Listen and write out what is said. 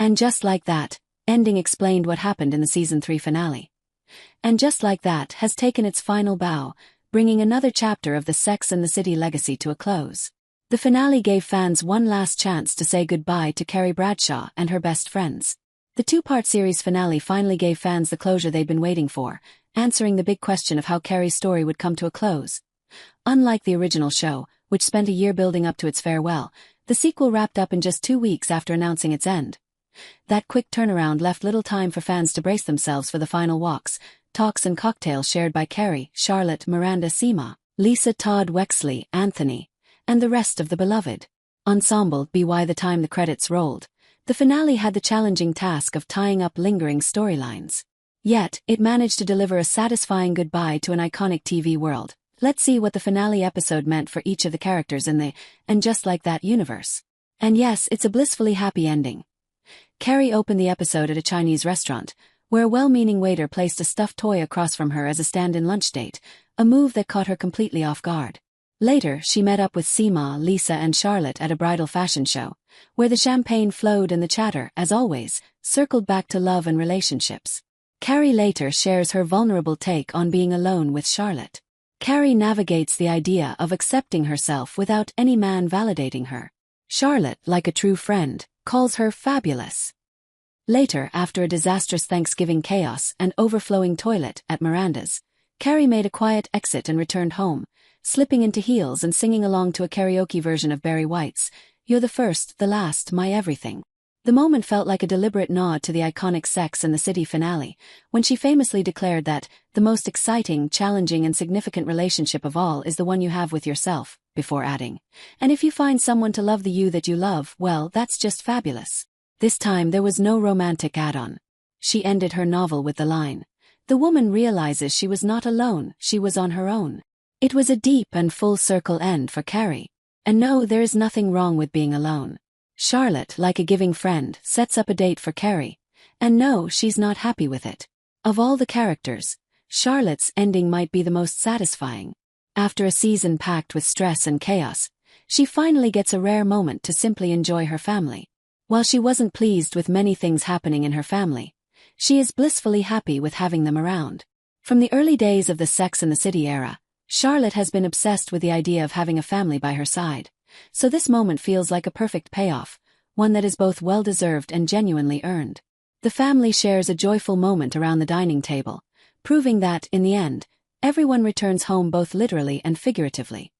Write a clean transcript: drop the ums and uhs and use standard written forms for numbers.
And just like that, ending explained what happened in the season 3 finale. And just like that has taken its final bow, bringing another chapter of the Sex and the City legacy to a close. The finale gave fans one last chance to say goodbye to Carrie Bradshaw and her best friends. The two-part series finale finally gave fans the closure they'd been waiting for, answering the big question of how Carrie's story would come to a close. Unlike the original show, which spent a year building up to its farewell, the sequel wrapped up in just 2 weeks after announcing its end. That quick turnaround left little time for fans to brace themselves for the final walks, talks and cocktails shared by Carrie, Charlotte, Miranda, Seema, Lisa, Todd, Wexley, Anthony, and the rest of the beloved ensemble. By the time the credits rolled, the finale had the challenging task of tying up lingering storylines. Yet, it managed to deliver a satisfying goodbye to an iconic TV world. Let's see what the finale episode meant for each of the characters in the And Just Like That universe. And yes, it's a blissfully happy ending. Carrie opened the episode at a Chinese restaurant, where a well-meaning waiter placed a stuffed toy across from her as a stand-in lunch date, a move that caught her completely off guard. Later, she met up with Seema, Lisa and Charlotte at a bridal fashion show, where the champagne flowed and the chatter, as always, circled back to love and relationships. Carrie later shares her vulnerable take on being alone with Charlotte. Carrie navigates the idea of accepting herself without any man validating her. Charlotte, like a true friend, calls her fabulous. Later, after a disastrous Thanksgiving chaos and overflowing toilet at Miranda's, Carrie made a quiet exit and returned home, slipping into heels and singing along to a karaoke version of Barry White's "You're the First, the Last, My Everything." The moment felt like a deliberate nod to the iconic Sex and the City finale, when she famously declared that the most exciting, challenging and significant relationship of all is the one you have with yourself, before adding, "And if you find someone to love the you that you love, well, that's just fabulous." This time there was no romantic add-on. She ended her novel with the line, "The woman realizes she was not alone, she was on her own." It was a deep and full-circle end for Carrie. And no, there is nothing wrong with being alone. Charlotte, like a giving friend, sets up a date for Carrie. And no, she's not happy with it. Of all the characters, Charlotte's ending might be the most satisfying. After a season packed with stress and chaos, she finally gets a rare moment to simply enjoy her family. While she wasn't pleased with many things happening in her family, she is blissfully happy with having them around. From the early days of the Sex and the City era, Charlotte has been obsessed with the idea of having a family by her side. So this moment feels like a perfect payoff, one that is both well-deserved and genuinely earned. The family shares a joyful moment around the dining table, proving that, in the end, everyone returns home both literally and figuratively.